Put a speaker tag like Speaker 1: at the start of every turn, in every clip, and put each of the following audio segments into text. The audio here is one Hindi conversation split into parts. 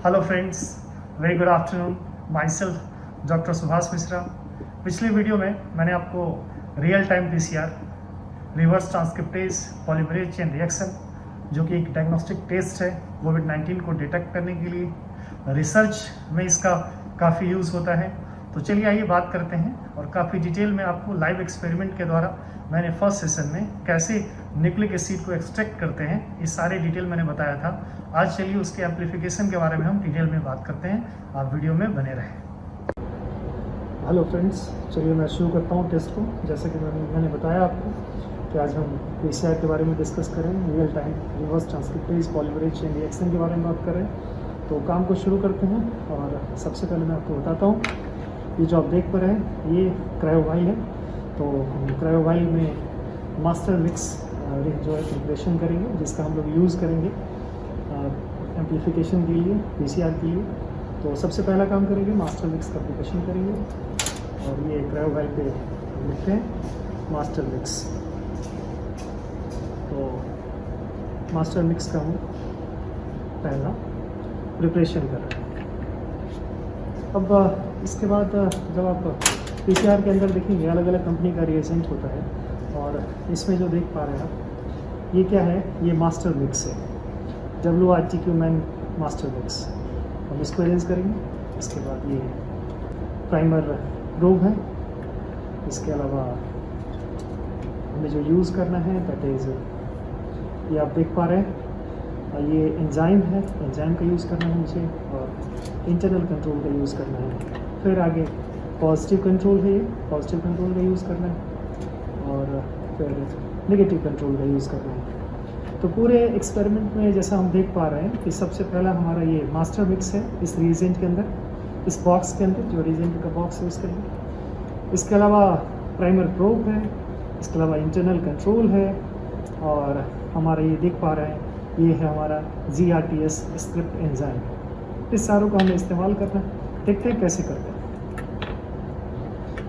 Speaker 1: Hello friends, very good afternoon. My self doctor Subhash Mishra. पिछले वीडियो में मैंने आपको real time PCR, reverse transcriptase polymerase chain reaction, जो कि एक डायग्नोस्टिक टेस्ट है कोविड-19 को डिटेक्ट करने के लिए, रिसर्च में इसका काफ़ी यूज़ होता है। तो चलिए आइए बात करते हैं और काफ़ी डिटेल में आपको लाइव एक्सपेरिमेंट के द्वारा मैंने फर्स्ट सेशन में कैसे न्यूक्लिक एसिड को एक्सट्रैक्ट करते हैं, ये सारे डिटेल मैंने बताया था। आज चलिए उसके एम्प्लीफिकेशन के बारे में हम डिटेल में बात करते हैं। आप वीडियो में बने रहें। हेलो फ्रेंड्स, चलिए मैं शुरू करता हूँ टेस्ट को। जैसा कि मैंने बताया आपको कि आज हम पीसीआर के बारे में डिस्कस करें, real time reverse transcriptase polymerase chain reaction के बारे में बात करें। तो काम को शुरू करते हैं और सबसे पहले मैं आपको बताता हूँ, ये जो आप देख पा रहे हैं ये क्रायोवाइल है। तो हम क्रायोवाइल में मास्टर मिक्स जो है प्रिपरेशन करेंगे, जिसका हम लोग यूज़ करेंगे एम्प्लीफिकेशन के लिए, पीसीआर के लिए। तो सबसे पहला काम करेंगे, मास्टर मिक्स का प्रिपरेशन करेंगे। और ये क्रायोवाइल पे लिखते हैं मास्टर मिक्स। तो मास्टर मिक्स का हम पहला प्रिपरेशन कर रहे हैं। अब इसके बाद जब आप पीसीआर के अंदर देखेंगे, अलग अलग कंपनी का रिएजेंट होता है। और इसमें जो देख पा रहे हैं आप, ये क्या है, ये मास्टर मिक्स है, WRTQ मैन मास्टर मिक्स। हम इसको अरेंज करेंगे। इसके बाद ये प्राइमर प्रोब है। इसके अलावा हमें जो यूज़ करना है दैट इज़, ये आप देख पा रहे हैं, ये एंजाइम है, एंजाइम का यूज़ करना है मुझे, और इंटरनल कंट्रोल का यूज़ करना है। फिर आगे पॉजिटिव कंट्रोल है, ये पॉजिटिव कंट्रोल का यूज़ करना है, और फिर नेगेटिव कंट्रोल का यूज़ करना है। तो पूरे एक्सपेरिमेंट में जैसा हम देख पा रहे हैं कि सबसे पहला हमारा ये मास्टर मिक्स है इस रिएजेंट के अंदर, इस बॉक्स के अंदर जो रिएजेंट का बॉक्स है उसके अंदर। इसके अलावा प्राइमर प्रोब है, इसके अलावा इंटरनल कंट्रोल है, और हमारा ये देख पा रहे हैं ये है हमारा GRTS स्क्रिप्ट एंजाइम। इस सारों का हमें इस्तेमाल करना है। देखते हैं कैसे करते हैं।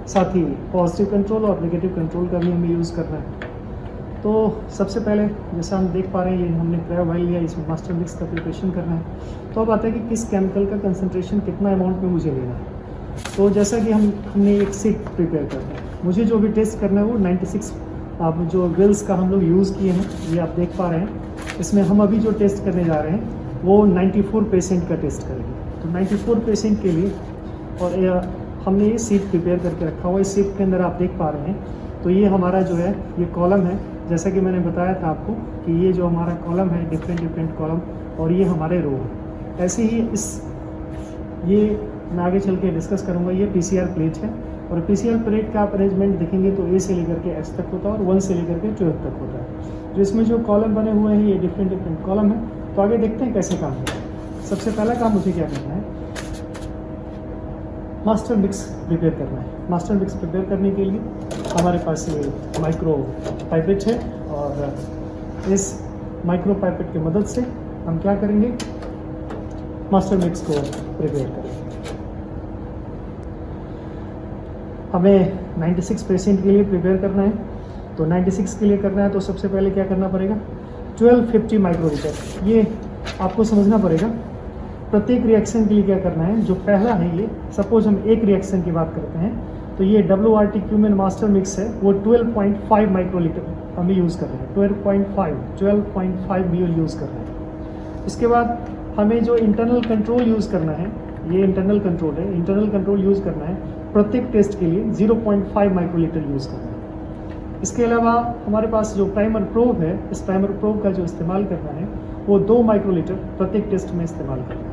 Speaker 1: साथ ही पॉजिटिव कंट्रोल और नेगेटिव कंट्रोल का भी हमें यूज़ करना है। तो सबसे पहले जैसा हम देख पा रहे हैं, ये हमने क्रायोवाइल लिया, इसमें मास्टर मिक्स का प्रिपरेशन करना है। तो अब आता है कि किस केमिकल का कंसंट्रेशन कितना अमाउंट में मुझे लेना है। तो जैसा कि हमने एक सीट प्रिपेयर करना है, मुझे जो भी टेस्ट करना है वो 96 अब जो वेल्स का हम लोग यूज़ किए हैं, ये आप देख पा रहे हैं। इसमें हम अभी जो टेस्ट करने जा रहे हैं वो 94 पेशेंट का टेस्ट करेंगे। तो 94 पेशेंट के लिए, और हमने ये सीट प्रिपेयर करके रखा हुआ। इस सीट के अंदर आप देख पा रहे हैं, तो ये हमारा जो है ये कॉलम है। जैसा कि मैंने बताया था आपको कि ये जो हमारा कॉलम है, डिफरेंट कॉलम, और ये हमारे रो है। ऐसे ही ये मैं आगे चल के डिस्कस करूँगा। ये पीसीआर प्लेट है, और पीसीआर प्लेट का आप अरेंजमेंट देखेंगे तो A से लेकर के H तक होता है, और 1 से लेकर के 12 तक होता है। जो इसमें जो कॉलम बने हुए हैं ये डिफरेंट कॉलम है। तो आगे देखते हैं कैसे काम करते हैं। सबसे पहला काम मुझे क्या करना है, मास्टर मिक्स प्रिपेयर करना है। मास्टर मिक्स प्रिपेयर करने के लिए हमारे पास ये माइक्रो पाइपेट है, और इस माइक्रो पाइपेट की मदद से हम क्या करेंगे, मास्टर मिक्स को प्रिपेयर करेंगे। हमें 96 पेशेंट के लिए प्रिपेयर करना है। तो 96 के लिए करना है तो सबसे पहले क्या करना पड़ेगा, 1250 माइक्रोलीटर। ये आपको समझना पड़ेगा। प्रत्येक रिएक्शन के लिए क्या करना है, जो पहला है ये, सपोज हम एक रिएक्शन की बात करते हैं, तो ये WRTQ में मास्टर मिक्स है, वो 12.5 माइक्रोलीटर हमें यूज़ कर रहे हैं। 12.5 ml यूज़ कर रहे हैं। इसके बाद हमें जो इंटरनल कंट्रोल यूज़ करना है, ये इंटरनल कंट्रोल है, इंटरनल कंट्रोल यूज़ करना है प्रत्येक टेस्ट के लिए 0.5 माइक्रोलीटर यूज़ करना है। इसके अलावा हमारे पास जो प्राइमर प्रोब है, इस प्राइमर प्रोब का जो इस्तेमाल करना है वो 2 माइक्रोलीटर प्रत्येक टेस्ट में इस्तेमाल करना है।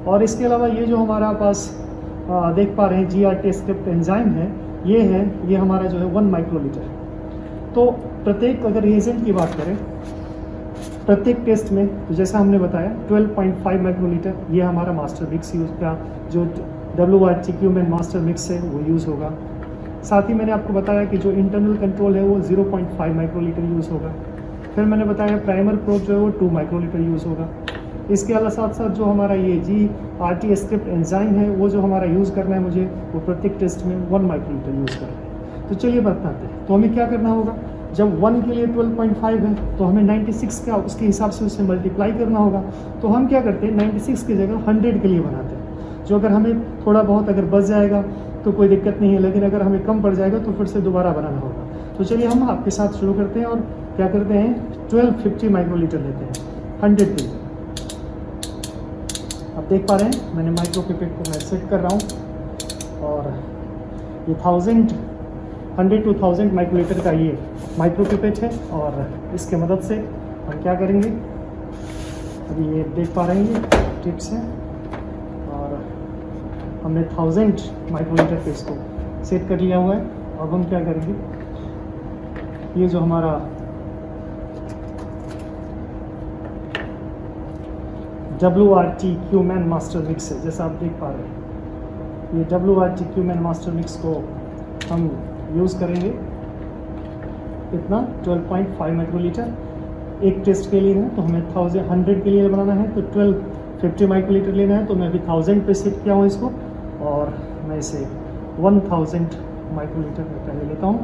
Speaker 1: और इसके अलावा ये जो हमारा पास देख पा रहे हैं GRT स्क्रिप्ट एंजाइम है, ये हमारा जो है 1 माइक्रोलीटर। तो प्रत्येक, अगर रिएजेंट की बात करें प्रत्येक टेस्ट में, तो जैसा हमने बताया 12.5 माइक्रोलीटर ये हमारा मास्टर मिक्स यूज़ का, जो WRTQ में मास्टर मिक्स है वो यूज़ होगा। साथ ही मैंने आपको बताया कि जो इंटरनल कंट्रोल है वो 0.5 माइक्रोलीटर यूज़ होगा। फिर मैंने बताया प्राइमर प्रोब जो है वो 2 माइक्रोलीटर यूज़ होगा। इसके अलावा साथ जो हमारा ये GRT स्क्रिप्ट एंजाइम है, वो जो हमारा यूज़ करना है मुझे, वो प्रत्येक टेस्ट में 1 माइक्रोलीटर यूज़ करना है। तो चलिए बताते हैं। तो हमें क्या करना होगा, जब 1 के लिए 12.5 है तो हमें 96 का उसके हिसाब से उसे मल्टीप्लाई करना होगा। तो हम क्या करते हैं, 96 की जगह 100 के लिए बनाते हैं। जो अगर हमें थोड़ा बहुत अगर बच जाएगा तो कोई दिक्कत नहीं है, लेकिन अगर हमें कम पड़ जाएगा तो फिर से दोबारा बनाना होगा। तो चलिए हम आपके साथ शुरू करते हैं और क्या करते हैं, 1250 माइक्रोलीटर लेते हैं 100 के लिए। आप देख पा रहे हैं मैंने माइक्रो पिपेट को मैं सेट कर रहा हूँ और ये 100 to 1000 माइक्रोलीटर का ये माइक्रो पिपेट है। और इसके मदद से हम क्या करेंगे, अभी ये देख पा रहे हैं ये टिप्स हैं और हमने 1000 माइक्रोलीटर पे इसको सेट कर लिया हुआ है। अब हम क्या करेंगे, ये जो हमारा WRT क्यूमैन मास्टर मिक्स है, जैसा आप देख पा रहे हैं, ये WRT क्यूमैन मास्टर मिक्स को हम यूज़ करेंगे कितना 12.5 माइक्रोलीटर एक टेस्ट के लिए है। तो हमें 100 के लिए बनाना है तो 1250 माइक्रोलीटर लेना है। तो मैं अभी 1000 पे सेट किया हूँ इसको और मैं इसे 1000 माइक्रोलीटर में पहले लेता हूँ।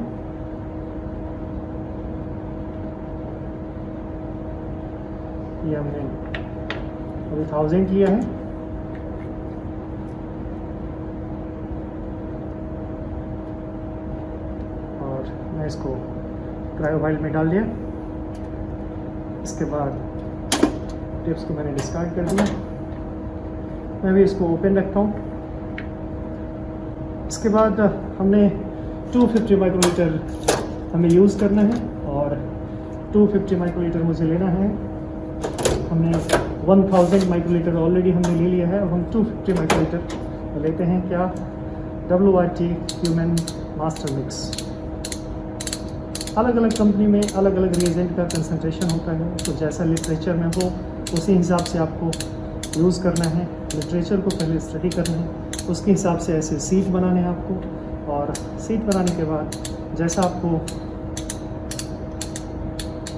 Speaker 1: ये हमने अभी 1000 लिया है और मैं इसको क्रायोवाइल में डाल दिया। इसके बाद टिप्स को मैंने डिस्कार्ड कर दिया। मैं भी इसको ओपन रखता हूँ। इसके बाद हमने 250 माइक्रोलीटर हमें यूज़ करना है और 250 माइक्रोलीटर मुझे लेना है। हमने 1000 माइक्रोलीटर ऑलरेडी हमने ले लिया है। अब हम 250 माइक्रोलीटर लेते हैं क्या, WRT क्यूमैन मास्टर मिक्स। अलग अलग कंपनी में अलग अलग रिएजेंट का कंसंट्रेशन होता है, तो जैसा लिटरेचर में हो उसी हिसाब से आपको यूज़ करना है। लिटरेचर को पहले स्टडी करना है, उसके हिसाब से ऐसे सीट बनाने हैं आपको और सीट बनाने के बाद जैसा आपको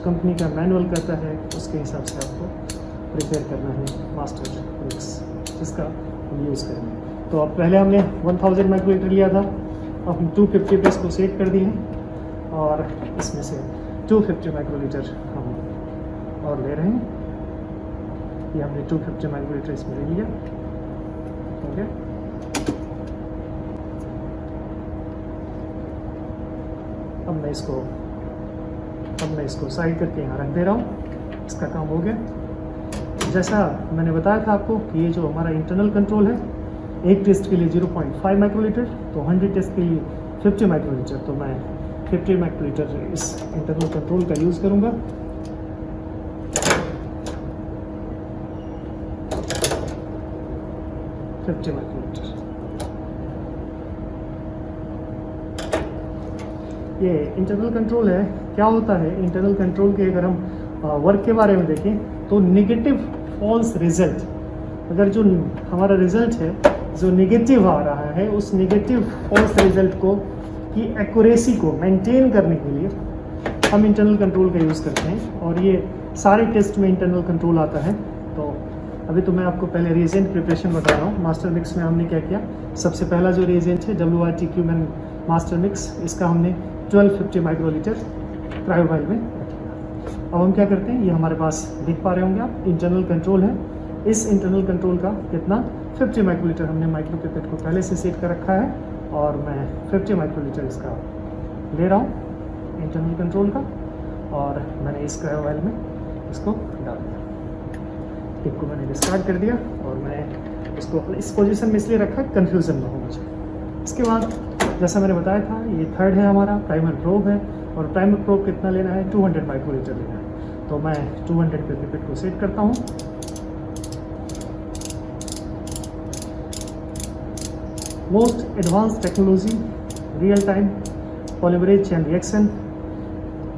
Speaker 1: कंपनी का मैनुअल कहता है उसके हिसाब से आपको प्रिपेयर करना है मास्टर मिक्स जिसका हम यूज़ करेंगे। तो अब पहले हमने 1000 माइक्रोलीटर लिया था, अब हम 250 पे इसको सेट कर दिए और इसमें से 250 माइक्रोलीटर हम और ले रहे हैं। ये हमने 250 माइक्रोलीटर इसमें ले लिया, ठीक है। अब मैं इसको साइड करके यहाँ रख दे रहा हूँ। इसका काम हो गया। जैसा मैंने बताया था आपको कि ये जो हमारा इंटरनल कंट्रोल है, एक टेस्ट के लिए 0.5 माइक्रोलीटर, तो 100 टेस्ट के लिए 50 माइक्रोलीटर। तो मैं 50 माइक्रोलीटर इस इंटरनल कंट्रोल का यूज़ करूँगा। ये इंटरनल कंट्रोल है। क्या होता है इंटरनल कंट्रोल के, अगर हम वर्क के बारे में देखें तो नेगेटिव फॉल्स रिजल्ट, अगर जो हमारा रिजल्ट है जो नेगेटिव आ रहा है, उस नेगेटिव फॉल्स रिजल्ट को की एक्यूरेसी को मेंटेन करने के लिए हम इंटरनल कंट्रोल का यूज़ करते हैं। और ये सारे टेस्ट में इंटरनल कंट्रोल आता है। तो अभी तो मैं आपको पहले रिएजेंट प्रिपरेशन बता रहा हूँ। मास्टर मिक्स में हमने क्या किया, सबसे पहला जो रिएजेंट है WRT क्यूमैन मास्टर मिक्स, इसका हमने 1250 माइक्रोलीटर क्रायोवाइल में रखा। अब हम क्या करते हैं, ये हमारे पास देख पा रहे होंगे आप, इंटरनल कंट्रोल है। इस इंटरनल कंट्रोल का कितना 50 माइक्रोलीटर हमने माइक्रो पिपेट को पहले से सेट कर रखा है और मैं 50 माइक्रोलीटर इसका ले रहा हूँ इंटरनल कंट्रोल का और मैंने इस क्रायोवाइल में इसको डाल दिया। टिप को मैंने डिस्कार्ड कर दिया और मैं इसको इस पोजीशन में इसलिए रखा कंफ्यूजन ना हो मुझे। इसके बाद जैसा मैंने बताया था, ये थर्ड है हमारा प्राइमर प्रोब है और प्राइमर प्रोब कितना लेना है, 200 माइक्रोलीटर लेना है। तो मैं 200 पे पिपेट को सेट करता हूँ। Most advance technology, real time polymerase chain reaction,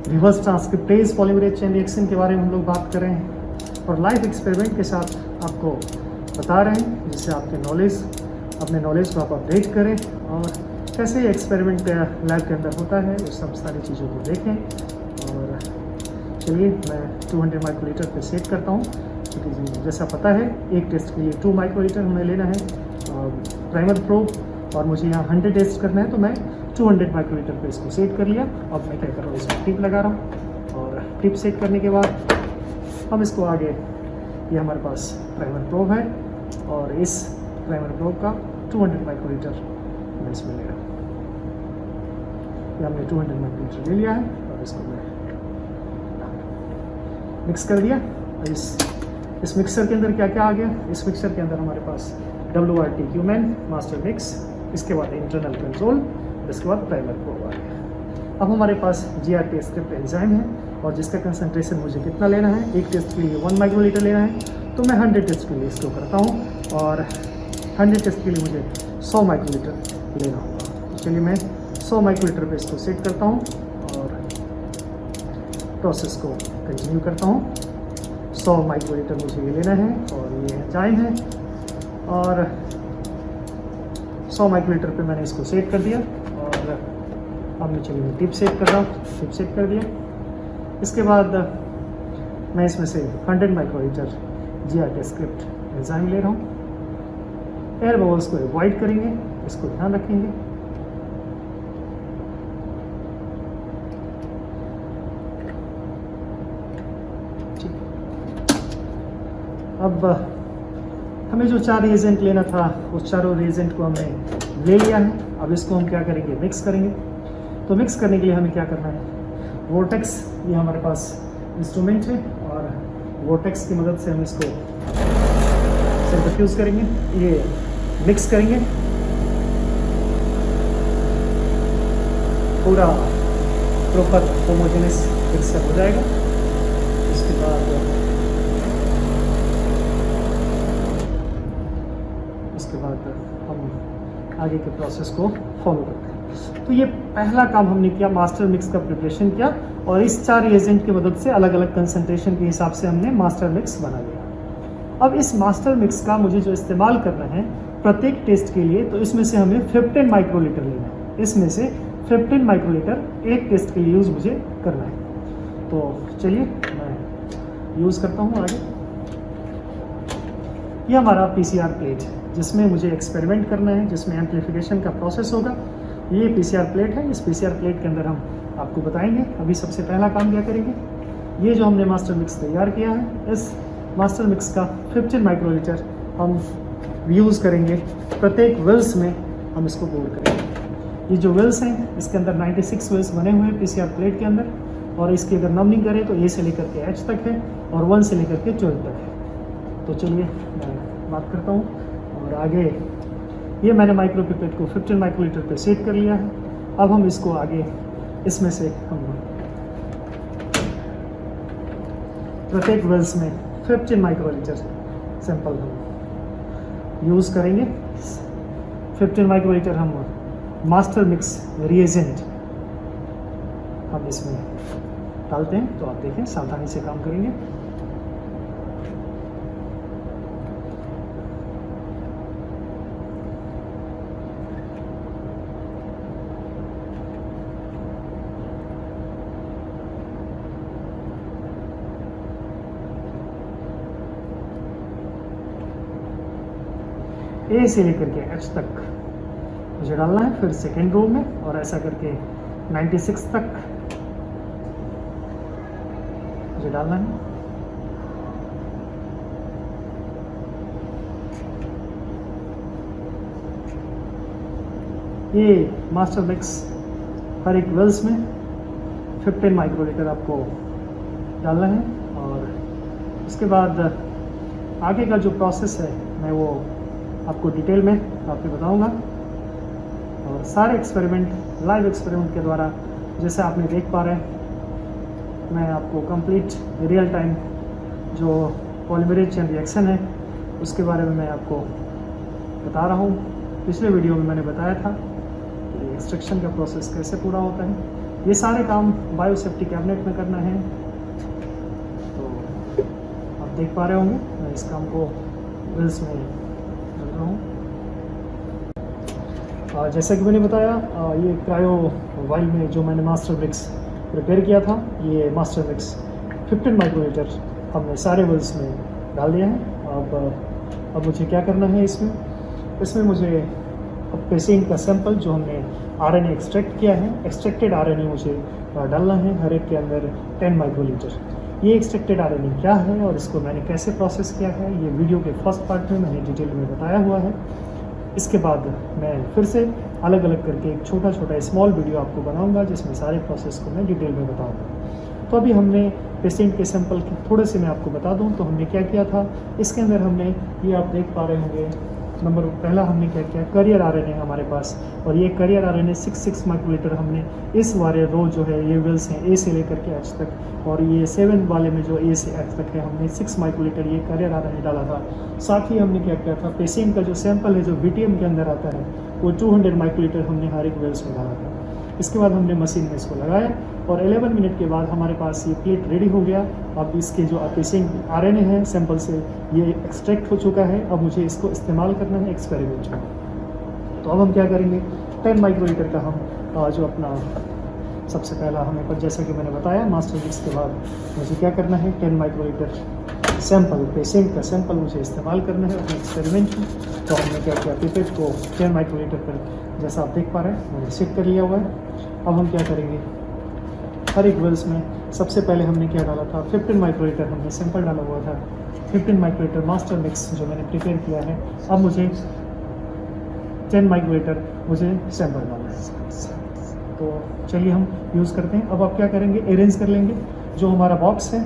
Speaker 1: reverse transcriptase polymerase chain reaction के बारे में हम लोग बात कर रहे हैं और लाइव एक्सपेरिमेंट के साथ आपको बता रहे हैं, जिससे अपने नॉलेज को आप अपडेट करें और कैसे एक्सपेरिमेंट लैब के अंदर होता है उस सब सारी चीज़ों को देखें। और चलिए मैं 200 माइक्रोलीटर पे सेट करता हूँ, क्योंकि जैसा पता है एक टेस्ट के लिए 2 माइक्रोलीटर हमें लेना है प्राइमर प्रोब और मुझे यहाँ 100 टेस्ट करना है, तो मैं 200 माइक्रोलीटर पे इसको सेट कर लिया। अब मैं क्या कर रहा हूँ, इसको टिप लगा रहा हूँ और टिप सेट करने के बाद हम इसको आगे, ये हमारे पास प्राइमर प्रोब है और इस प्राइमर प्रोब का 200 माइक्रोलीटर मैं इसमें ले रहा हूँ। ये हमने 200 माइक्रोलीटर ले लिया है और इसको मैं मिक्स कर दिया। इस मिक्सर के अंदर क्या क्या आ गया, इस मिक्सर के अंदर हमारे पास WRT क्यूमेन मास्टर मिक्स, इसके बाद इंटरनल कंट्रोल, इसके बाद प्राइमर प्रोब आ गया। अब हमारे पास GRT स्क्रिप्ट एंजाइम है और जिसका कंसंट्रेशन मुझे कितना लेना है, एक टेस्ट के लिए 1 माइक्रोलीटर लेना है, तो मैं 100 टेस्ट के लिए इसको करता हूँ और 100 टेस्ट के लिए मुझे 100 माइक्रोलीटर लेना होगा। तो चलिए मैं 100 माइक्रोलीटर पे इसको सेट करता हूँ और प्रोसेस को कंटिन्यू करता हूँ। 100 माइक्रोलीटर मुझे ये लेना है और ये एंजाइम है और 100 माइक्रोलीटर पे मैंने इसको सेट कर दिया और अब मैं चलिए टिप सेट कर रहा हूँ, टिप सेट कर दिया। इसके बाद मैं इसमें से 100 माइक्रोलीटर GRT स्क्रिप्ट एंजाइम ले रहा हूँ। एयर बबल्स को अवॉइड करेंगे, इसको ध्यान रखेंगे। अब हमें जो 4 रिएजेंट लेना था उस चारों रिएजेंट को हमने ले लिया है। अब इसको हम क्या करेंगे, मिक्स करेंगे। तो मिक्स करने के लिए हमें क्या करना है, वोर्टेक्स, ये हमारे पास इंस्ट्रूमेंट है और वोर्टेक्स की मदद से हम इसको सेंट्रीफ्यूज करेंगे, ये मिक्स करेंगे। पूरा प्रॉपर होमोजेनस मिक्सर हो जाएगा। इसके बाद हम आगे के प्रोसेस को फॉलो करते हैं। तो ये पहला काम हमने किया, मास्टर मिक्स का प्रिपरेशन किया और इस 4 रिएजेंट की मदद से अलग अलग कंसंट्रेशन के हिसाब से हमने मास्टर मिक्स बना लिया। अब इस मास्टर मिक्स का मुझे जो इस्तेमाल करना है प्रत्येक टेस्ट के लिए, तो इसमें से हमें 15 माइक्रोलीटर लेना है। इसमें से 15 माइक्रोलीटर एक टेस्ट के लिए यूज़ मुझे करना है। तो चलिए मैं यूज़ करता हूँ आगे। ये हमारा PCR प्लेट है जिसमें मुझे एक्सपेरिमेंट करना है, जिसमें एम्प्लीफिकेशन का प्रोसेस होगा। ये PCR प्लेट है, इस PCR प्लेट के अंदर हम आपको बताएंगे। अभी सबसे पहला काम क्या करेंगे, ये जो हमने मास्टर मिक्स तैयार किया है, इस मास्टर मिक्स का 15 माइक्रोलीटर हम यूज़ करेंगे। प्रत्येक वेल्स में हम इसको पोर करेंगे। ये जो वेल्स हैं इसके अंदर 96 वेल्स बने हुए हैं PCR प्लेट के अंदर, और इसकी अगर नंबरिंग करें तो A से लेकर के H तक है और 1 से लेकर के 12 तक है। तो चलिए मैं बात करता हूँ और आगे ये मैंने माइक्रो पिपेट को 15 माइक्रोलीटर पे सेट कर लिया है। अब हम इसको आगे इसमें से हम प्रत्येक वेल्स में 15 माइक्रोलीटर सैंपल हम यूज़ करेंगे। 15 माइक्रोलीटर हम मास्टर मिक्स रिएजेंट हम इसमें डालते हैं। तो आप देखें, सावधानी से काम करेंगे। A से लेकर के H तक मुझे डालना है, फिर सेकेंड रो में, और ऐसा करके 96 तक मुझे डालना है। ये मास्टर मिक्स हर एक वेल्स में 15 माइक्रोलीटर आपको डालना है। और उसके बाद आगे का जो प्रोसेस है मैं वो आपको डिटेल में आपको बताऊंगा। और सारे एक्सपेरिमेंट लाइव एक्सपेरिमेंट के द्वारा जैसे आपने देख पा रहे हैं, मैं आपको कंप्लीट रियल टाइम जो पॉलीमरेज चेन रिएक्शन है उसके बारे में मैं आपको बता रहा हूँ। पिछले वीडियो में मैंने बताया था कि एक्सट्रैक्शन का प्रोसेस कैसे पूरा होता है। ये सारे काम बायोसेफ्टी कैबिनेट में करना है। तो आप देख पा रहे होंगे मैं इस काम को वेल्स में कर रहा हूँ। जैसा कि मैंने बताया, ये क्रायो वाइल में जो मैंने मास्टर मिक्स प्रिपेयर किया था, ये मास्टर मिक्स 15 माइक्रोलीटर हमने सारे वेल्स में डाल दिया है। अब मुझे क्या करना है इसमें मुझे अब पेशेंट का सैंपल जो हमने आरएनए एक्सट्रैक्ट किया है। एक्सट्रैक्टेड आरएनए मुझे डालना है हर एक के अंदर 10 माइक्रोलीटर। ये एक्सट्रैक्टेड आरएनए क्या है और इसको मैंने कैसे प्रोसेस किया है, ये वीडियो के फर्स्ट पार्ट में मैंने डिटेल में बताया हुआ है। इसके बाद मैं फिर से अलग अलग करके एक छोटा छोटा स्मॉल वीडियो आपको बनाऊंगा जिसमें सारे प्रोसेस को मैं डिटेल में बताऊंगा। तो अभी हमने पेशेंट के सैंपल की थोड़े से मैं आपको बता दूं तो हमने क्या किया था। इसके अंदर हमने ये आप देख पा रहे होंगे, नंबर पहला हमने क्या किया, करियर आरएनए हमारे पास, और ये करियर आरएनए 6 माइक्रोलीटर हमने इस वाले रो जो है ये वेल्स हैं ए से लेकर के एच तक, और ये 7 वाले में जो ए से एच तक है हमने 6 माइक्रोलीटर ये करियर आरएनए डाला था। साथ ही हमने क्या किया था, पेशेंट का जो सैंपल है जो वीटीएम के अंदर आता है वो 200 माइक्रोलीटर हमने हर एक वेल्स में डाला था। इसके बाद हमने मशीन में इसको लगाया और 11 मिनट के बाद हमारे पास ये प्लेट रेडी हो गया। अब इसके जो पेशेंट आरएनए है सैंपल से ये एक्सट्रैक्ट हो चुका है। अब मुझे इसको इस्तेमाल करना है एक्सपेरिमेंट में। तो अब हम क्या करेंगे, 10 माइक्रोलीटर का हम जो अपना सबसे पहला हमें पर जैसा कि मैंने बताया मास्टर मिक्स के बाद मुझे क्या करना है, 10 माइक्रोलीटर सैंपल, पेशेंट का सैंपल मुझे इस्तेमाल करना है अपने एक्सपेरिमेंट में। तो हमने क्या किया, पिपेट को 10 माइक्रोलीटर पर जैसा आप देख पा रहे हैं मैंने सेट कर लिया हुआ है। अब हम क्या करेंगे, हर एक वेल्स में सबसे पहले हमने क्या डाला था, 15 माइक्रोलीटर हमने सैंपल डाला हुआ था। 15 माइक्रोलीटर मास्टर मिक्स जो मैंने प्रिपेयर किया है। अब मुझे 10 माइक्रोलीटर मुझे सैंपल डालना है। तो चलिए हम यूज़ करते हैं। अब आप क्या करेंगे, अरेंज कर लेंगे जो हमारा बॉक्स है।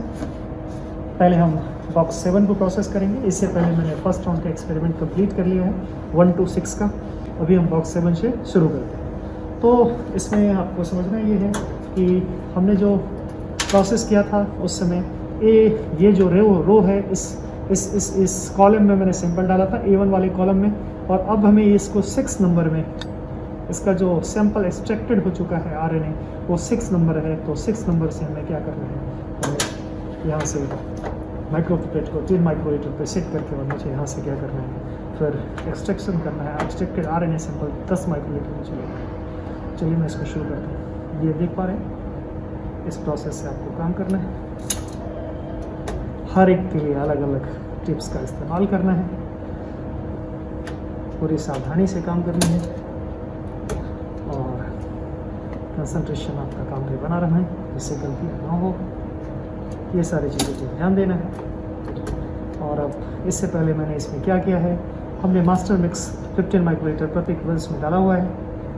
Speaker 1: पहले हम बॉक्स 7 को प्रोसेस करेंगे। इससे पहले मैंने फर्स्ट राउंड का एक्सपेरिमेंट कंप्लीट कर लिया है 1 to 6 का। अभी हम बॉक्स 7 से शुरू करते हैं। तो इसमें आपको समझना ये है कि हमने जो प्रोसेस किया था उस समय ये जो रो है इस कॉलम में मैंने सैंपल डाला था A1 वाले कॉलम में, और अब हमें इसको 6 नंबर में इसका जो सैंपल एक्सट्रैक्टेड हो चुका है आरएनए वो 6 नंबर है। तो 6 नंबर से हमें क्या करना है, हमें यहाँ से माइक्रोपिपेट को 3 माइक्रोलीटर पे सेट करके और मुझे यहाँ से क्या करना है, फिर एक्सट्रैक्शन करना है। एक्सट्रैक्टेड आरएनए सैंपल 10 माइक्रोलीटर में चलेगा। चलिए मैं इसको शुरू करता हूँ। ये देख पा रहे हैं, इस प्रोसेस से आपको काम करना है। हर एक के लिए अलग अलग टिप्स का इस्तेमाल करना है, पूरी सावधानी से काम करनी है और कंसंट्रेशन आपका काम पे बना रहना है जिससे गलती ना हो। ये सारी चीज़ों पर ध्यान देना है। और अब इससे पहले मैंने इसमें क्या किया है, हमने मास्टर मिक्स 15 माइक्रोलीटर प्रत्येक वेल्स में डाला हुआ है।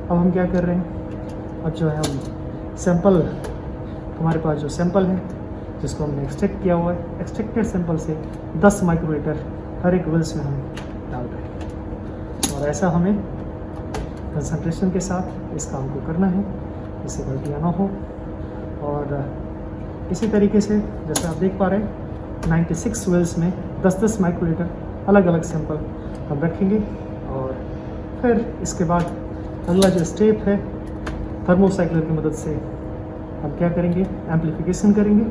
Speaker 1: अब हम क्या कर रहे हैं, अब जो है हम सैंपल, हमारे पास जो सैंपल है जिसको हमने एक्सट्रैक्ट किया हुआ है, एक्सट्रैक्टेड सैंपल से 10 माइक्रोलीटर हर एक वेल्स में हम डाल रहे हैं। और ऐसा हमें कंसंट्रेशन के साथ इस काम को करना है जिससे गलतियाँ ना हो। और इसी तरीके से जैसे आप देख पा रहे हैं 96 वेल्स में 10-10 माइक्रोलीटर अलग अलग सैंपल हम रखेंगे। और फिर इसके बाद अगला जो स्टेप है, थर्मोसाइक्लर की मदद से हम क्या करेंगे, एम्प्लीफिकेशन करेंगे।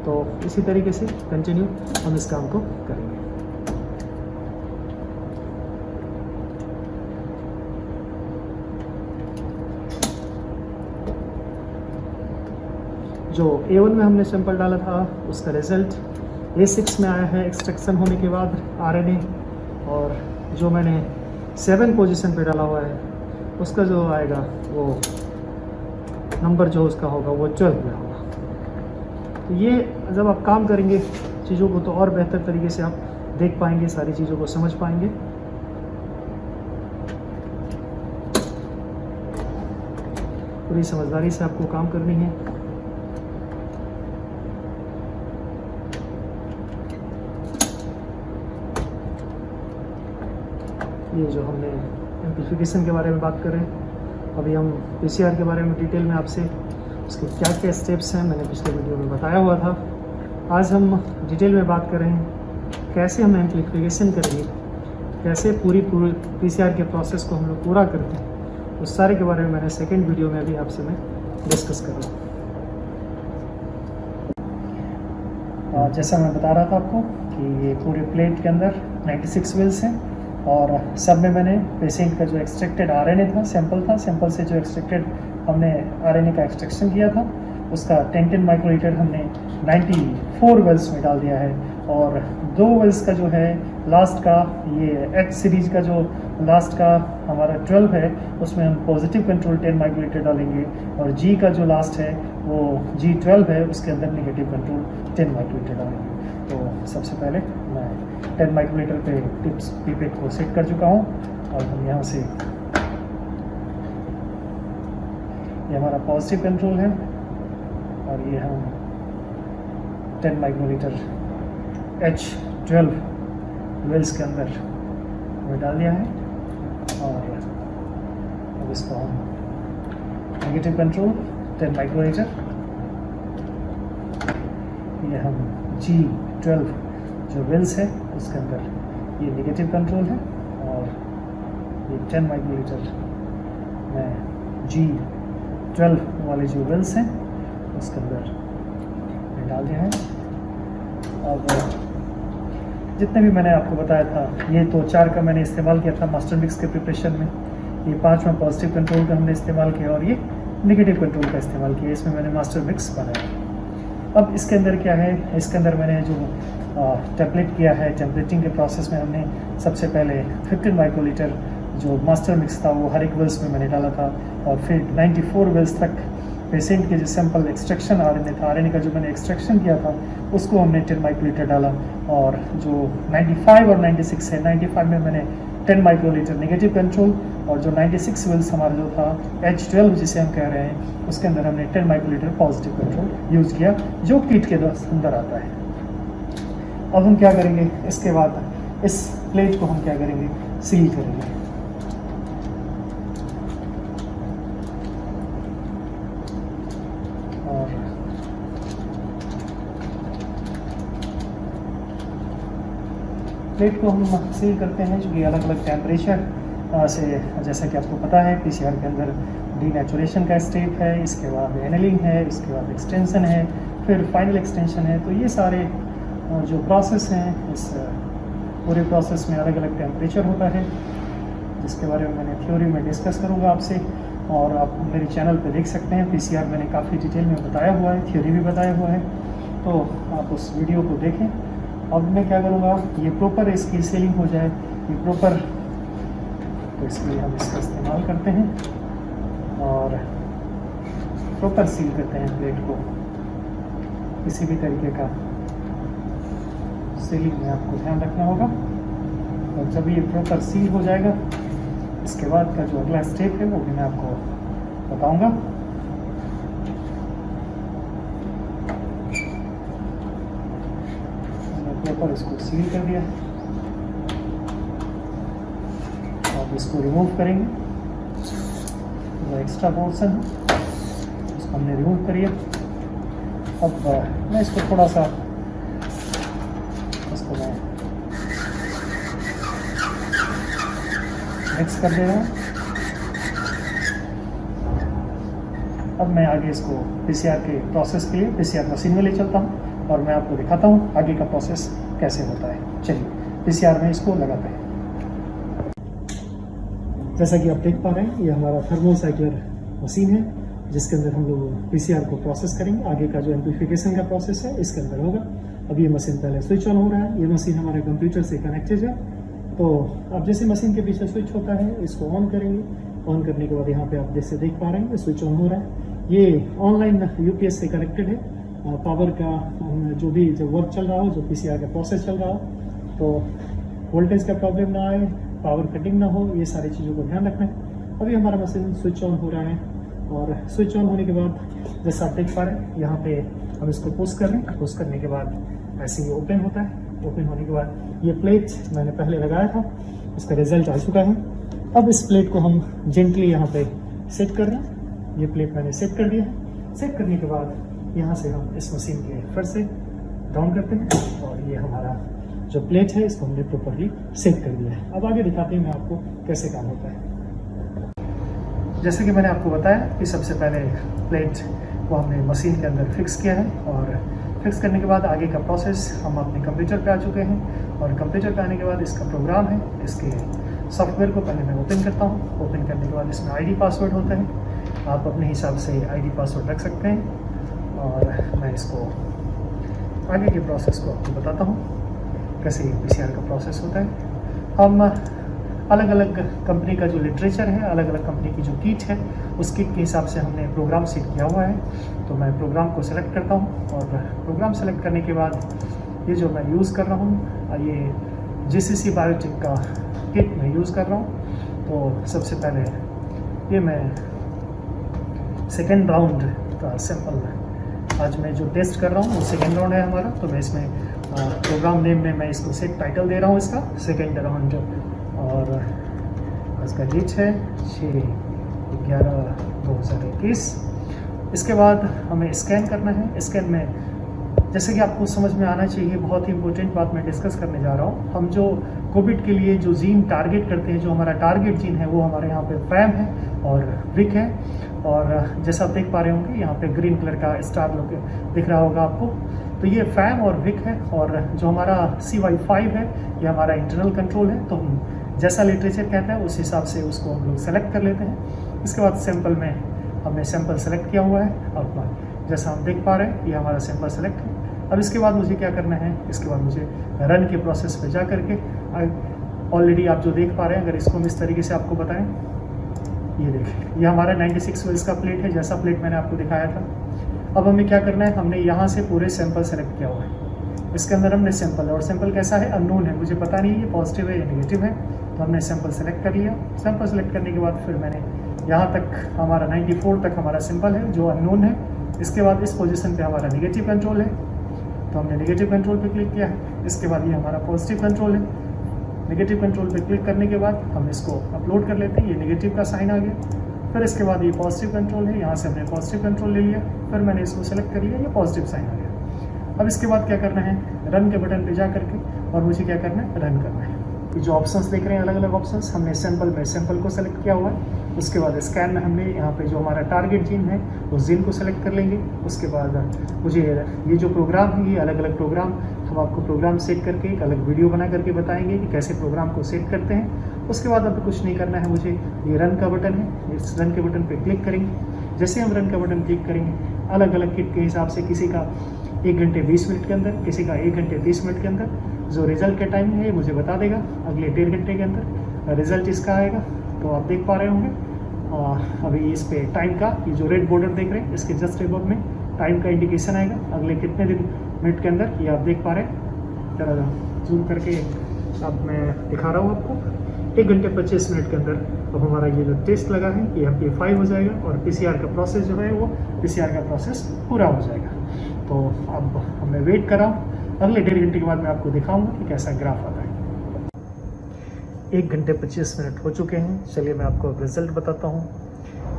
Speaker 1: तो इसी तरीके से कंटिन्यू हम इस काम को करेंगे। जो A1 में हमने सैंपल डाला था उसका रिज़ल्ट A6 में आया है एक्सट्रैक्शन होने के बाद आरएनए, और जो मैंने 7 पोजीशन पे डाला हुआ है उसका जो आएगा वो नंबर जो उसका होगा वो 12 में होगा। तो ये जब आप काम करेंगे चीज़ों को तो और बेहतर तरीके से आप देख पाएंगे, सारी चीज़ों को समझ पाएंगे। पूरी समझदारी से आपको काम करनी है। ये जो हमने एम्प्लीफिकेशन के बारे में बात कर रहे हैं, अभी हम पीसीआर के बारे में डिटेल में आपसे उसके क्या क्या स्टेप्स हैं मैंने पिछले वीडियो में बताया हुआ था। आज हम डिटेल में बात कर रहे हैं कैसे हम एम्प्लीफिकेशन करेंगे, कैसे पूरी पीसीआर के प्रोसेस को हम लोग पूरा करते हैं। उस सारे के बारे में मैंने सेकेंड वीडियो में भी आपसे मैं डिस्कस कर रहा हूँ। जैसा मैं बता रहा था आपको कि ये पूरे प्लेट के अंदर 96 वेल्स हैं और सब में मैंने पेशेंट का जो एक्सट्रैक्टेड आरएनए था, सैंपल से जो एक्सट्रैक्टेड हमने आरएनए का एक्सट्रैक्शन किया था उसका 10-10 माइक्रोलीटर हमने 94 वेल्स में डाल दिया है। और 2 वेल्स का जो है लास्ट का, ये एच सीरीज का जो लास्ट का हमारा 12 है, उसमें हम पॉजिटिव कंट्रोल 10 माइक्रोलीटर डालेंगे, और जी का जो लास्ट है वो G12 है, उसके अंदर नेगेटिव कंट्रोल 10 माइक्रोलीटर डालेंगे। तो सबसे पहले मैं 10 माइक्रोलीटर पे टिप्स पीपेट को सेट कर चुका हूँ, और हम यहाँ से, ये हमारा पॉजिटिव कंट्रोल है, और ये हम 10 माइक्रोलीटर H12 वेल्स के अंदर हमें डाल दिया है। और अब इसको हम नेगेटिव कंट्रोल 10 माइक्रोलीटर, ये हम G12 जो वेल्स है उसके अंदर ये नेगेटिव कंट्रोल है, और ये 10 माइक्रोलीटर में G12 वाले जो वेल्स हैं उसके अंदर मैं डाल दिया है। अब जितने भी मैंने आपको बताया था, ये तो 4 का मैंने इस्तेमाल किया था मास्टर मिक्स के प्रिपरेशन में, ये 5वां पॉजिटिव कंट्रोल का हमने इस्तेमाल किया, और ये नेगेटिव कंट्रोल का इस्तेमाल किया, इसमें मैंने मास्टर मिक्स बनाया। अब इसके अंदर क्या है, इसके अंदर मैंने जो टेम्पलेट किया है, टेम्पलेटिंग के प्रोसेस में हमने सबसे पहले 15 माइक्रोलीटर जो मास्टर मिक्स था वो हर एक वेल्स में मैंने डाला था, और फिर 94 वेल्स तक पेशेंट के जो सैंपल एक्सट्रैक्शन RNA था, RNA का जो मैंने एक्सट्रैक्शन किया था उसको हमने 10 माइक्रोलीटर डाला, और जो 95 और 96 है, 95 में मैंने 10 माइक्रोलीटर नेगेटिव कंट्रोल, और जो 96 वेल्स हमारा जो था H12 जिसे हम कह रहे हैं, उसके अंदर हमने 10 माइक्रोलीटर पॉजिटिव कंट्रोल यूज़ किया, जो किट के अंदर आता है। अब हम क्या करेंगे, इसके बाद इस प्लेट को हम क्या करेंगे, सील करेंगे। और प्लेट को हम सील करते हैं, जो कि अलग अलग टेम्परेचर से, जैसा कि आपको पता है PCR के अंदर डीनेचुरेशन का स्टेप है, इसके बाद एनलिंग है, इसके बाद एक्सटेंशन है, फिर फाइनल एक्सटेंशन है। तो ये सारे जो प्रोसेस हैं, इस पूरे प्रोसेस में अलग अलग टेम्परेचर होता है, जिसके बारे में मैंने थ्योरी में डिस्कस करूँगा आपसे, और आप मेरे चैनल पे देख सकते हैं। PCR मैंने काफ़ी डिटेल में बताया हुआ है, थ्योरी भी बताया हुआ है, तो आप उस वीडियो को देखें। अब मैं क्या करूँगा, ये प्रॉपर इसकी सीलिंग हो जाए, ये प्रॉपर, तो इसलिए हम इसका इस्तेमाल करते हैं और प्रॉपर सील करते हैं प्लेट को। किसी भी तरीके का सीलिंग में आपको ध्यान रखना होगा, और जब ये प्रॉपर सील हो जाएगा, इसके बाद का जो अगला स्टेप है वो भी मैं आपको बताऊंगा। मैंने प्रॉपर इसको सील कर दिया, अब इसको रिमूव करेंगे, जो एक्स्ट्रा पोर्शन है उसको हमने रिमूव करिए। अब मैं इसको थोड़ा सा, इसको मैं मिक्स कर दे रहा हूँ। अब मैं आगे इसको PCR के प्रोसेस के लिए PCR मशीन में ले चलता हूँ, और मैं आपको दिखाता हूँ आगे का प्रोसेस कैसे होता है। चलिए PCR में इसको लगाते हैं। जैसा कि आप देख पा रहे हैं, ये हमारा थर्मोसाइक्लर मशीन है, जिसके अंदर हम लोग PCR को प्रोसेस करेंगे। आगे का जो एम्प्लीफिकेशन का प्रोसेस है इसके अंदर होगा। अब ये मशीन पहले स्विच ऑन हो रहा है, ये मशीन हमारे कंप्यूटर से कनेक्टेड है। तो अब जैसे मशीन के पीछे स्विच होता है, इसको ऑन करेंगे। ऑन करने के बाद यहाँ पे आप जैसे देख पा रहे हैं, स्विच ऑन हो रहा है। ये ऑनलाइन UPS से कनेक्टेड है। पावर का जो भी जब वर्क चल रहा हो, जो PCR का प्रोसेस चल रहा हो, तो वोल्टेज का प्रॉब्लम ना आए, पावर कटिंग ना हो, ये सारी चीज़ों को ध्यान रखना है। अभी हमारा मशीन स्विच ऑन हो रहा है, और स्विच ऑन होने के बाद जैसा आप देख पा रहे हैं, यहाँ पे हम इसको पुश कर रहे हैं। पुश करने के बाद ऐसे ही ओपन होता है। ओपन होने के बाद ये प्लेट मैंने पहले लगाया था, इसका रिजल्ट आ चुका है। अब इस प्लेट को हम जेंटली यहाँ पे सेट कर रहे हैं। ये प्लेट मैंने सेट कर दिया है। सेट करने के बाद यहाँ से हम इस मशीन के फिर से डाउन करते हैं, और ये हमारा जो प्लेट है इसको हमने प्रॉपरली सेट कर दिया है। अब आगे दिखाते हैं मैं आपको कैसे काम होता है। जैसे कि मैंने आपको बताया कि सबसे पहले प्लेट को हमने मशीन के अंदर फिक्स किया है, और फिक्स करने के बाद आगे का प्रोसेस हम अपने कंप्यूटर पे आ चुके हैं। और कंप्यूटर पे आने के बाद इसका प्रोग्राम है, इसके सॉफ्टवेयर को पहले मैं ओपन करता हूँ। ओपन करने के बाद इसमें ID पासवर्ड होता है, आप अपने हिसाब से ID पासवर्ड रख सकते हैं। और मैं इसको आगे के प्रोसेस को आपको बताता हूँ कैसे PCR का प्रोसेस होता है। हम अलग अलग कंपनी का जो लिटरेचर है, अलग अलग कंपनी की जो किट है, उस किट के हिसाब से हमने प्रोग्राम सेट किया हुआ है। तो मैं प्रोग्राम को सेलेक्ट करता हूँ और प्रोग्राम सेलेक्ट करने के बाद ये जो मैं यूज़ कर रहा हूँ, ये GCC बायोटेक का किट मैं यूज़ कर रहा हूँ। तो सबसे पहले ये मैं सेकेंड राउंड का सैम्पल आज मैं जो टेस्ट कर रहा हूँ वो सेकेंड राउंड है हमारा। तो मैं इसमें प्रोग्राम नेम में मैं इसको सेट टाइटल दे रहा हूँ इसका सेकेंड राउंड, और इसका डेट है 6/11/2021। इसके बाद हमें स्कैन करना है। स्कैन में जैसे कि आपको समझ में आना चाहिए, बहुत ही इंपॉर्टेंट बात मैं डिस्कस करने जा रहा हूँ। हम जो कोविड के लिए जो जीन टारगेट करते हैं, जो हमारा टारगेट जीन है वो हमारे यहाँ पे फैम है और विक है। और जैसा आप देख पा रहे होंगे यहाँ पे ग्रीन कलर का स्टार लोग दिख रहा होगा आपको। तो ये फैम और विक है, और जो हमारा CY5 है ये हमारा इंटरनल कंट्रोल है। तो हम जैसा लिटरेचर कहता है उस हिसाब से उसको हम लोग सेलेक्ट कर लेते हैं। इसके बाद सैंपल में हमने सैंपल सेलेक्ट किया हुआ है, और जैसा हम देख पा रहे हैं ये हमारा सैंपल सेलेक्ट है। अब इसके बाद मुझे क्या करना है, इसके बाद मुझे रन के प्रोसेस पे जा करके, ऑलरेडी आप जो देख पा रहे हैं, अगर इसको हम इस तरीके से आपको बताएं, ये देखिए ये हमारा 96 व्हील्स का प्लेट है, जैसा प्लेट मैंने आपको दिखाया था। अब हमें क्या करना है, हमने यहाँ से पूरे सैंपल सेलेक्ट किया हुआ है। इसके अंदर हमने सैंपल, और सैंपल कैसा है, अननोन है, मुझे पता नहीं ये पॉजिटिव है या नेगेटिव है। तो हमने सैंपल सेलेक्ट कर लिया। सैंपल सेलेक्ट करने के बाद फिर मैंने यहाँ तक हमारा 94 तक हमारा सैंपल है जो अननोन है। इसके बाद इस पोजीशन पे हमारा नेगेटिव कंट्रोल है, तो हमने नेगेटिव कंट्रोल पे क्लिक किया है। इसके बाद ये हमारा पॉजिटिव कंट्रोल है। नेगेटिव कंट्रोल पे क्लिक करने के बाद हम इसको अपलोड कर लेते हैं, ये नेगेटिव का साइन आ गया। फिर इसके बाद ये पॉजिटिव कंट्रोल है, यहाँ से हमने पॉजिटिव कंट्रोल ले लिया, फिर मैंने इसको सेलेक्ट कर लिया, ये पॉजिटिव साइन आ गया। अब इसके बाद क्या करना है, रन के बटन पे जा करके, और मुझे क्या करना है, रन करना है। ये जो ऑप्शंस देख रहे हैं अलग अलग ऑप्शंस, हमने सैंपल में सैंपल को सेलेक्ट किया हुआ है। उसके बाद स्कैन में हमने यहाँ पे जो हमारा टारगेट जीन है उस जीन को सेलेक्ट कर लेंगे। उसके बाद मुझे ये जो प्रोग्राम है, ये अलग अलग प्रोग्राम हम आपको प्रोग्राम सेट करके एक अलग वीडियो बना करके बताएंगे कि कैसे प्रोग्राम को सेट करते हैं। उसके बाद अभी कुछ नहीं करना है मुझे, ये रन का बटन है, इस रन के बटन पे क्लिक करेंगे। जैसे हम रन का बटन क्लिक करेंगे, अलग अलग किट के हिसाब से किसी का 1 घंटे 20 मिनट के अंदर, किसी का 1 घंटे 30 मिनट के अंदर जो रिजल्ट का टाइम है मुझे बता देगा। अगले 1.5 घंटे के अंदर रिजल्ट इसका आएगा। तो आप देख पा रहे होंगे अभी इस पे टाइम का ये जो रेड बॉर्डर देख रहे हैं, इसके जस्ट अबव में टाइम का इंडिकेशन आएगा अगले कितने मिनट के अंदर, ये आप देख पा रहे हैं। जरा जूम करके अब मैं दिखा रहा हूँ आपको। 1 घंटे 25 मिनट के अंदर अब हमारा ये जो टेस्ट लगा है ये एम्प्लीफाई हो जाएगा, और PCR का प्रोसेस जो है वो PCR का प्रोसेस पूरा हो जाएगा। तो अब हमें वेट करा, अगले 1.5 घंटे के बाद मैं आपको दिखाऊंगा कि कैसा ग्राफ आता है। 1 घंटे 25 मिनट हो चुके हैं। चलिए मैं आपको रिजल्ट बताता हूँ।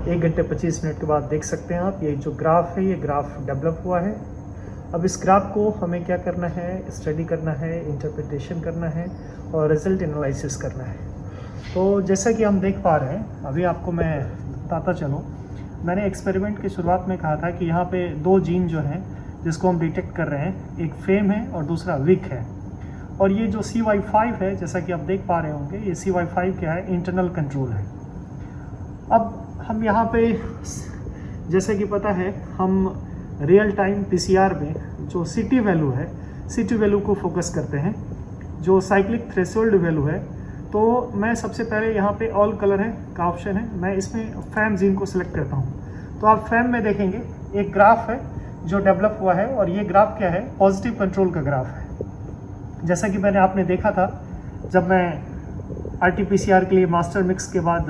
Speaker 1: 1 घंटे 25 मिनट के बाद देख सकते हैं आप, ये जो ग्राफ है ये ग्राफ डेवलप हुआ है। अब इस ग्राफ को हमें क्या करना है, स्टडी करना है, इंटरप्रिटेशन करना है और रिजल्ट एनालिसिस करना है। तो जैसा कि हम देख पा रहे हैं, अभी आपको मैं बताता चलूँ, मैंने एक्सपेरिमेंट की शुरुआत में कहा था कि यहाँ पे 2 जीन जो हैं जिसको हम डिटेक्ट कर रहे हैं, एक फेम है और दूसरा विक है। और ये जो CY5 है, जैसा कि आप देख पा रहे होंगे, ये CY5 क्या है, इंटरनल कंट्रोल है। अब हम यहाँ पे जैसे कि पता है, हम रियल टाइम PCR में जो CT वैल्यू है, CT वैल्यू को फोकस करते हैं। जो साइक्लिक थ्रेशोल्ड वैल्यू है, तो मैं सबसे पहले यहाँ पे ऑल कलर है का ऑप्शन है, मैं इसमें फैम जीन को सिलेक्ट करता हूँ। तो आप फैम में देखेंगे एक ग्राफ है जो डेवलप हुआ है, और ये ग्राफ क्या है, पॉजिटिव कंट्रोल का ग्राफ है। जैसा कि आपने देखा था जब मैं RT-PCR के लिए मास्टर मिक्स के बाद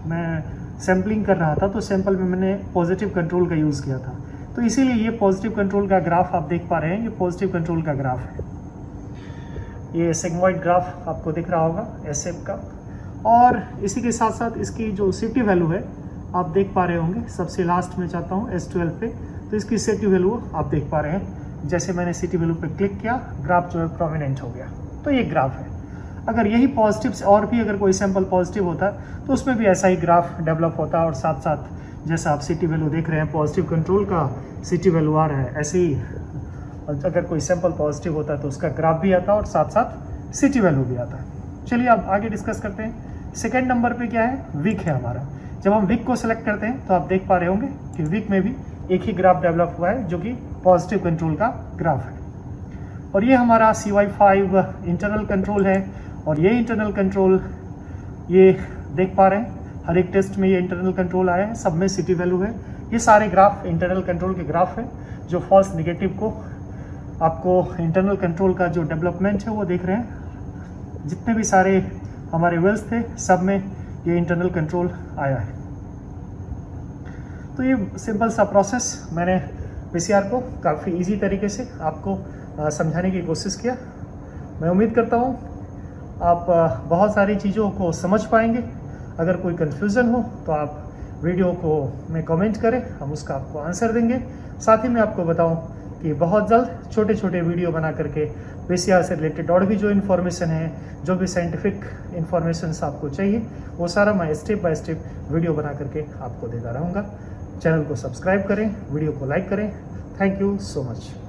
Speaker 1: मैं सैम्पलिंग कर रहा था, तो सैंपल में मैंने पॉजिटिव कंट्रोल का यूज़ किया था। तो इसीलिए ये पॉजिटिव कंट्रोल का ग्राफ आप देख पा रहे हैं, ये पॉजिटिव कंट्रोल का ग्राफ है। ये सिग्मॉइड ग्राफ आपको दिख रहा होगा एस-शेप का, और इसी के साथ साथ इसकी जो CT वैल्यू है आप देख पा रहे होंगे। सबसे लास्ट में चाहता हूँ S12 पे, तो इसकी CT वैल्यू आप देख पा रहे हैं। जैसे मैंने CT वैल्यू पे क्लिक किया, ग्राफ जो है प्रोमिनेंट हो गया। तो ये ग्राफ है। अगर यही पॉजिटिव से और भी अगर कोई सैंपल पॉजिटिव होता तो उसमें भी ऐसा ही ग्राफ डेवलप होता, और साथ साथ जैसा आप CT वैल्यू देख रहे हैं, पॉजिटिव कंट्रोल का CT वैल्यू आ रहा है, ऐसे ही अगर कोई सैंपल पॉजिटिव होता है तो उसका ग्राफ भी आता है और साथ साथ CT वैल्यू भी आता है। चलिए अब आगे डिस्कस करते हैं। सेकेंड नंबर पे क्या है, विक है हमारा। जब हम विक को सिलेक्ट करते हैं तो आप देख पा रहे होंगे कि विक में भी एक ही ग्राफ डेवलप हुआ है जो कि पॉजिटिव कंट्रोल का ग्राफ है। और ये हमारा CY5 इंटरनल कंट्रोल है। और ये इंटरनल कंट्रोल ये देख पा रहे हैं, हर एक टेस्ट में ये इंटरनल कंट्रोल आया है, सब में सिटी वैल्यू है। ये सारे ग्राफ इंटरनल कंट्रोल के ग्राफ है जो फॉल्स नेगेटिव को आपको इंटरनल कंट्रोल का जो डेवलपमेंट है वो देख रहे हैं। जितने भी सारे हमारे वेल्स थे सब में ये इंटरनल कंट्रोल आया है। तो ये सिंपल सा प्रोसेस मैंने PCR को काफ़ी इजी तरीके से आपको समझाने की कोशिश किया। मैं उम्मीद करता हूँ आप बहुत सारी चीज़ों को समझ पाएंगे। अगर कोई कन्फ्यूज़न हो तो आप वीडियो को में कमेंट करें, हम उसका आपको आंसर देंगे। साथ ही मैं आपको बताऊं कि बहुत जल्द छोटे छोटे वीडियो बना करके PCR से रिलेटेड और भी जो इन्फॉर्मेशन है, जो भी साइंटिफिक इन्फॉर्मेशन आपको चाहिए, वो सारा मैं स्टेप बाय स्टेप वीडियो बना करके आपको देता रहूँगा। चैनल को सब्सक्राइब करें, वीडियो को लाइक करें। Thank you so much.